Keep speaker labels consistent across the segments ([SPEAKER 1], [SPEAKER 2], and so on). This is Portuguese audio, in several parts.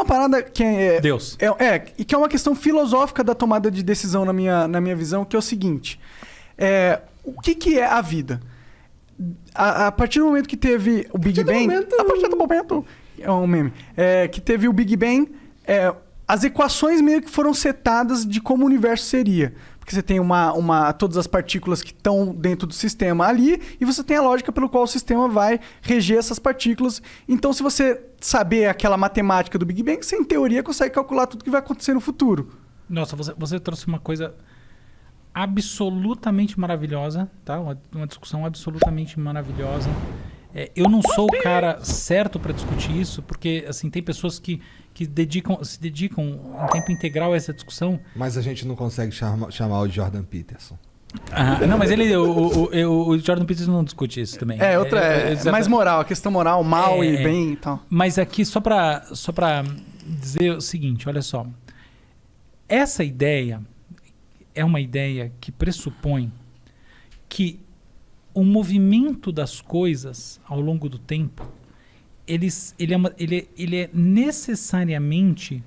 [SPEAKER 1] uma parada que é...
[SPEAKER 2] Deus.
[SPEAKER 1] E que é uma questão filosófica da tomada de decisão na minha visão, que é o seguinte. O que é a vida? A partir do momento que teve o Big Bang... A partir do momento... É um meme. Que teve o Big Bang... as equações meio que foram setadas de como o universo seria. Porque você tem todas as partículas que estão dentro do sistema ali, e você tem a lógica pelo qual o sistema vai reger essas partículas. Então, se você saber aquela matemática do Big Bang, você, em teoria, consegue calcular tudo que vai acontecer no futuro.
[SPEAKER 2] Nossa, você trouxe uma coisa absolutamente maravilhosa, tá? Uma discussão absolutamente maravilhosa. Eu não sou o cara certo para discutir isso, porque assim, tem pessoas que se dedicam em tempo integral a essa discussão.
[SPEAKER 3] Mas a gente não consegue chamar o Jordan Peterson.
[SPEAKER 2] Não, mas o Jordan Peterson não discute isso também.
[SPEAKER 1] É mais moral, a questão moral, mal e bem e tal.
[SPEAKER 2] Mas aqui, só pra dizer o seguinte, olha só. Essa ideia é uma ideia que pressupõe que o movimento das coisas ao longo do tempo, ele é necessariamente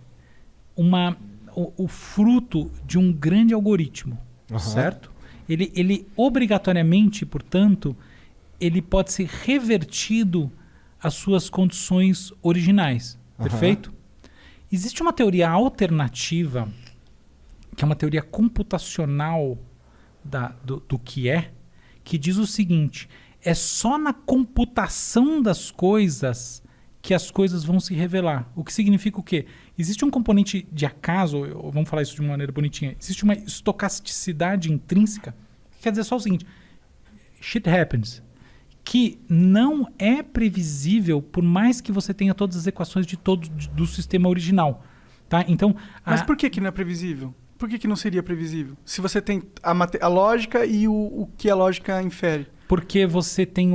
[SPEAKER 2] o fruto de um grande algoritmo, certo? Ele obrigatoriamente, portanto, ele pode ser revertido às suas condições originais, perfeito? Existe uma teoria alternativa, que é uma teoria computacional do que diz o seguinte: é só na computação das coisas que as coisas vão se revelar. O que significa o quê? Existe um componente de acaso, vamos falar isso de uma maneira bonitinha, existe uma estocasticidade intrínseca, que quer dizer só o seguinte: shit happens, que não é previsível por mais que você tenha todas as equações do sistema original. Tá? Então,
[SPEAKER 1] mas por que não é previsível? Por que não seria previsível? Se você tem a lógica e o que a lógica infere.
[SPEAKER 2] Porque você tem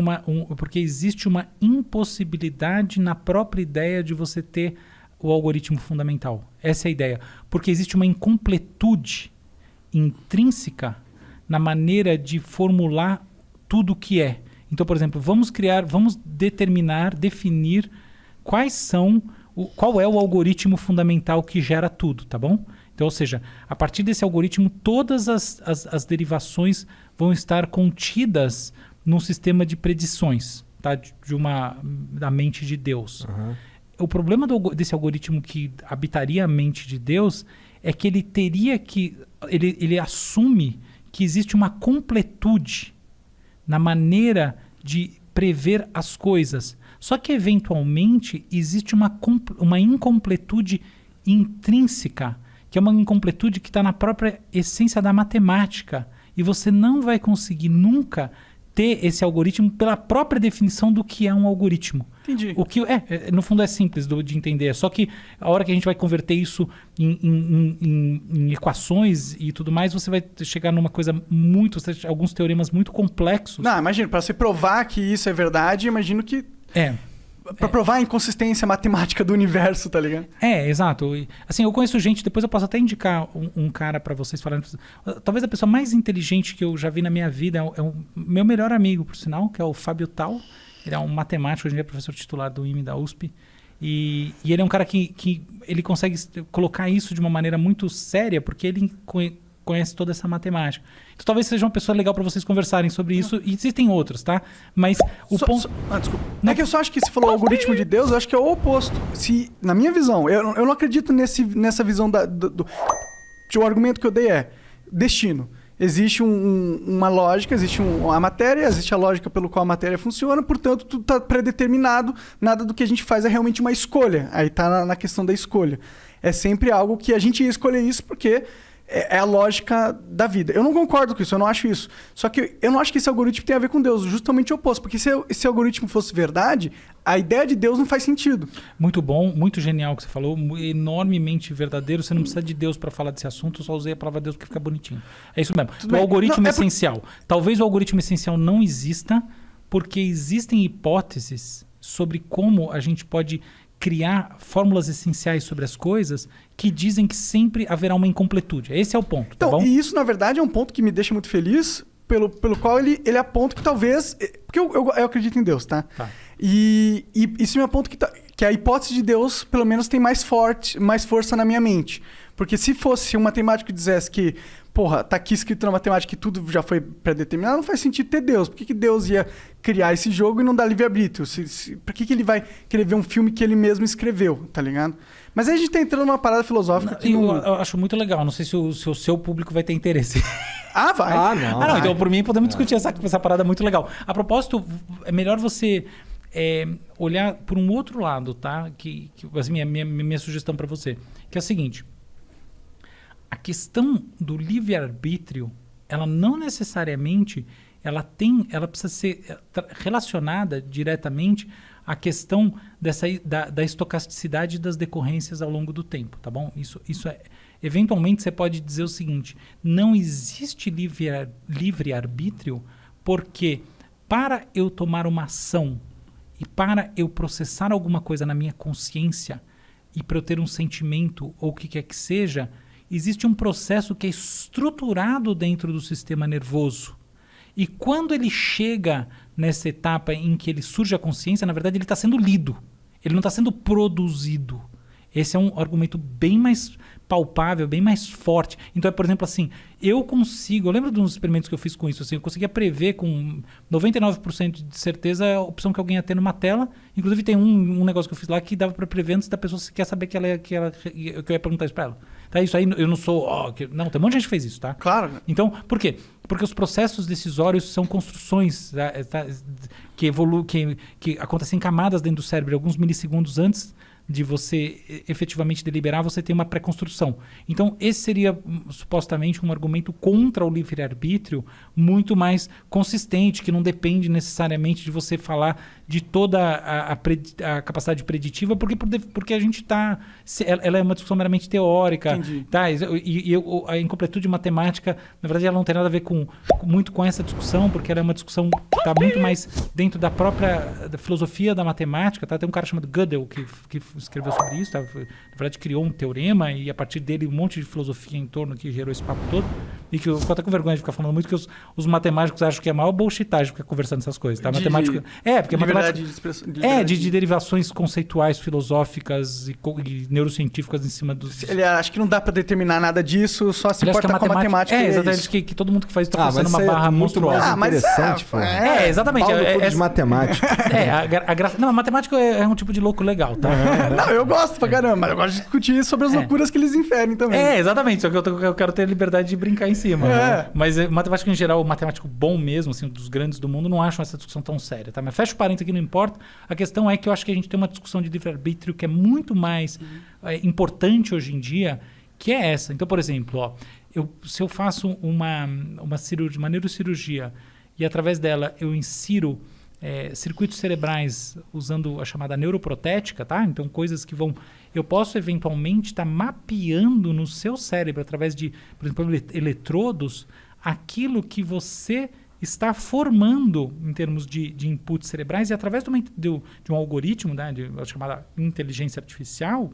[SPEAKER 2] porque existe uma impossibilidade na própria ideia de você ter o algoritmo fundamental. Essa é a ideia. Porque existe uma incompletude intrínseca na maneira de formular tudo o que é. Então, por exemplo, vamos definir qual é o algoritmo fundamental que gera tudo, tá bom? Então, ou seja, a partir desse algoritmo, todas as derivações vão estar contidas num sistema de predições, tá? Da mente de Deus. O problema desse algoritmo que habitaria a mente de Deus é que ele assume que existe uma completude na maneira de prever as coisas. Só que, eventualmente, existe uma incompletude intrínseca, que é uma incompletude que está na própria essência da matemática. E você não vai conseguir nunca ter esse algoritmo pela própria definição do que é um algoritmo.
[SPEAKER 1] Entendi.
[SPEAKER 2] O que no fundo é simples de entender. Só que a hora que a gente vai converter isso em equações e tudo mais, você vai chegar numa coisa alguns teoremas muito complexos.
[SPEAKER 1] Não, imagina, para você provar que isso é verdade, imagino que... Pra provar a inconsistência matemática do universo, tá ligado?
[SPEAKER 2] Exato. Assim, eu conheço gente, depois eu posso até indicar um cara pra vocês falarem. Talvez a pessoa mais inteligente que eu já vi na minha vida é o meu melhor amigo, por sinal, que é o Fábio Tal. Ele é um matemático, hoje em dia é professor titular do IME da USP. E ele é um cara que ele consegue colocar isso de uma maneira muito séria, porque ele conhece toda essa matemática. Então talvez seja uma pessoa legal para vocês conversarem sobre isso. E existem outras, tá? Mas o ponto...
[SPEAKER 1] desculpa. É que eu só acho que se falou algoritmo de Deus, eu acho que é o oposto. Na minha visão, eu não acredito nessa visão o argumento que eu dei é destino. Existe uma lógica, existe a matéria, existe a lógica pelo qual a matéria funciona, portanto, tudo está predeterminado, nada do que a gente faz é realmente uma escolha. Aí está na questão da escolha. É sempre algo que a gente ia escolher isso porque é a lógica da vida. Eu não concordo com isso, eu não acho isso. Só que eu não acho que esse algoritmo tem a ver com Deus, justamente o oposto. Porque se esse algoritmo fosse verdade, a ideia de Deus não faz sentido.
[SPEAKER 2] Muito bom, muito genial o que você falou, enormemente verdadeiro. Você não precisa de Deus para falar desse assunto, eu só usei a palavra Deus porque fica bonitinho. É isso mesmo. O algoritmo essencial. Talvez o algoritmo essencial não exista, porque existem hipóteses sobre como a gente pode criar fórmulas essenciais sobre as coisas que dizem que sempre haverá uma incompletude. Esse é o ponto,
[SPEAKER 1] então,
[SPEAKER 2] tá bom?
[SPEAKER 1] E isso, na verdade, é um ponto que me deixa muito feliz, pelo qual ele aponta que talvez... Porque eu acredito em Deus, tá? E isso me aponta que que a hipótese de Deus, pelo menos, tem mais força na minha mente. Porque se fosse um matemático que dissesse que, porra, tá aqui escrito na matemática que tudo já foi pré-determinado, não faz sentido ter Deus. Por que Deus ia criar esse jogo e não dar livre-arbítrio? Por que ele vai querer ver um filme que ele mesmo escreveu, tá ligado? Mas aí a gente tá entrando numa parada filosófica que...
[SPEAKER 2] Eu acho muito legal. Não sei se o seu público vai ter interesse.
[SPEAKER 1] Ah, vai.
[SPEAKER 2] Não. Então, por mim, podemos discutir essa parada muito legal. A propósito, é melhor você olhar por um outro lado, tá? Que assim, minha sugestão para você. Que é o seguinte. A questão do livre-arbítrio, ela não necessariamente ela precisa ser relacionada diretamente à questão da estocasticidade das decorrências ao longo do tempo, tá bom? Isso é... Eventualmente você pode dizer o seguinte, não existe livre-arbítrio porque para eu tomar uma ação e para eu processar alguma coisa na minha consciência e para eu ter um sentimento ou o que quer que seja, existe um processo que é estruturado dentro do sistema nervoso. E quando ele chega nessa etapa em que ele surge a consciência, na verdade ele está sendo lido. Ele não está sendo produzido. Esse é um argumento bem mais palpável, bem mais forte. Então é, por exemplo, assim, eu lembro de uns experimentos que eu fiz com isso, assim, eu conseguia prever com 99% de certeza a opção que alguém ia ter numa tela. Inclusive tem um negócio que eu fiz lá que dava para prever antes da pessoa se quer saber que eu ia perguntar isso para ela. Tá, isso aí eu não sou... não, tem um monte de gente que fez isso, tá?
[SPEAKER 1] Claro.
[SPEAKER 2] Então, por quê? Porque os processos decisórios são construções que acontecem em camadas dentro do cérebro, alguns milissegundos antes de você efetivamente deliberar, você tem uma pré-construção. Então, esse seria supostamente um argumento contra o livre-arbítrio muito mais consistente, que não depende necessariamente de você falar de toda a capacidade preditiva, porque a gente está... Ela é uma discussão meramente teórica.
[SPEAKER 1] Entendi.
[SPEAKER 2] Tá? E a incompletude matemática, na verdade, ela não tem nada a ver muito com essa discussão, porque ela é uma discussão que está muito mais dentro da própria filosofia da matemática. Tá? Tem um cara chamado Gödel que escreveu sobre isso, tá? Na verdade criou um teorema e a partir dele um monte de filosofia em torno que gerou esse papo todo, e que eu fico até com vergonha de ficar falando muito, que os matemáticos acham que é a maior bullshitagem ficar conversando essas coisas, tá? Matemática... porque matemática... De derivações conceituais, filosóficas e neurocientíficas em cima dos...
[SPEAKER 1] Ele acha que não dá pra determinar nada disso, só se importa com a matemática.
[SPEAKER 2] Exatamente, que todo mundo que faz isso tá forçando uma barra monstruosa.
[SPEAKER 3] Interessante, pô.
[SPEAKER 2] Exatamente.
[SPEAKER 3] De matemática.
[SPEAKER 2] Não, a matemática é um tipo de louco legal, tá?
[SPEAKER 1] Não, eu gosto pra caramba, mas eu gosto de discutir sobre as loucuras que eles inferem também.
[SPEAKER 2] Exatamente, só que eu quero ter liberdade de brincar em cima. Né? Mas matemática em geral, o matemático bom mesmo, assim, dos grandes do mundo, não acham essa discussão tão séria, tá? Mas fecha o parênteses aqui, não importa. A questão é que eu acho que a gente tem uma discussão de livre-arbítrio que é muito mais importante hoje em dia, que é essa. Então, por exemplo, se eu faço uma neurocirurgia e através dela eu insiro circuitos cerebrais usando a chamada neuroprotética, tá? Então, coisas que eu posso eventualmente estar mapeando no seu cérebro através de, por exemplo, eletrodos, aquilo que você está formando em termos de inputs cerebrais, e através de um algoritmo, né, de chamada inteligência artificial,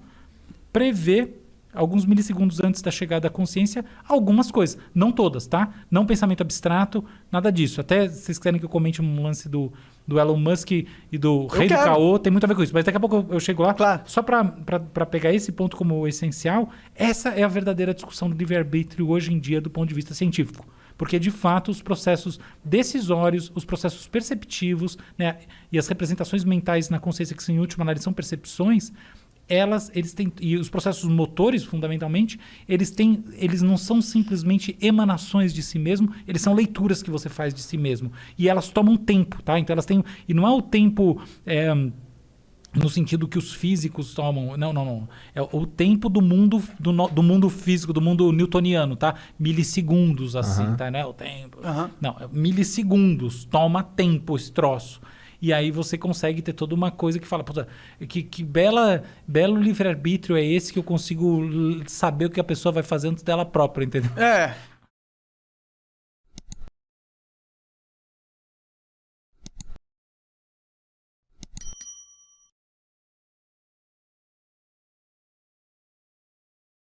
[SPEAKER 2] prever alguns milissegundos antes da chegada à consciência algumas coisas, não todas, tá? Não pensamento abstrato, nada disso. Até se vocês querem que eu comente um lance do Elon Musk e do rei do caô, tem muito a ver com isso, mas daqui a pouco eu chego lá.
[SPEAKER 1] Claro.
[SPEAKER 2] Só para pegar esse ponto como essencial, essa é a verdadeira discussão do livre-arbítrio hoje em dia do ponto de vista científico. Porque, de fato, os processos decisórios, os processos perceptivos, né, e as representações mentais na consciência, que em última análise são percepções, eles têm, e os processos motores, fundamentalmente, eles não são simplesmente emanações de si mesmo, eles são leituras que você faz de si mesmo. E elas tomam tempo, tá? Então elas têm... E não é o tempo... no sentido que os físicos tomam. Não. É o tempo do mundo físico, do mundo newtoniano, tá? Milissegundos, assim, tá? Não é o tempo. Não, é milissegundos. Toma tempo esse troço. E aí você consegue ter toda uma coisa que fala, puta, que belo livre-arbítrio é esse que eu consigo saber o que a pessoa vai fazer antes dela própria, entendeu?